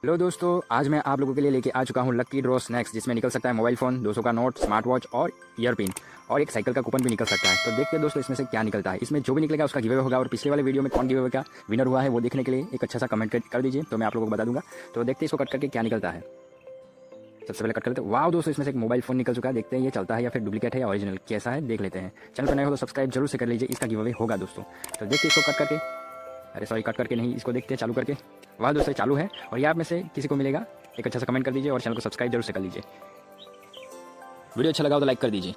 Hello दोस्तों, आज मैं आप लोगों के लिए लेके आ चुका हूँ लकी ड्रॉ स्नैक्स, जिसमें निकल सकता है मोबाइल फ़ोन, 200 का नोट, स्मार्ट वॉच और ईयर पिन और एक साइकिल का कूपन भी निकल सकता है। तो देखते हैं दोस्तों इसमें से क्या निकलता है। इसमें जो भी निकलेगा उसका गिव अवे होगा और पिछले वाले वीडियो में कौन गिव अवे का विनर हुआ है वो देखने के लिए एक अच्छा सा कमेंट कर दीजिए, तो मैं आप लोगों को बता दूंगा। तो देखते हैं इसको कट करके क्या निकलता है। सबसे पहले कट कर लेते हैं। वाह दोस्तों, इसमें से एक मोबाइल फ़ोन निकल चुका है। देखते हैं ये चलता है या फिर डुप्लीकेट है या ओरिजिनल कैसा है, देख लेते हैं। चैनल पर नए हो तो सब्सक्राइब जरूर से कर लीजिए, इसका गिव अवे होगा दोस्तों। तो देखते इसको कट करके, अरे सॉरी कट करके नहीं, इसको देखते हैं चालू करके। वाह दोस्तों चालू है और ये आप में से किसी को मिलेगा एक अच्छा सा कमेंट कर दीजिए और चैनल को सब्सक्राइब जरूर से कर लीजिए। वीडियो अच्छा लगा हो तो लाइक कर दीजिए।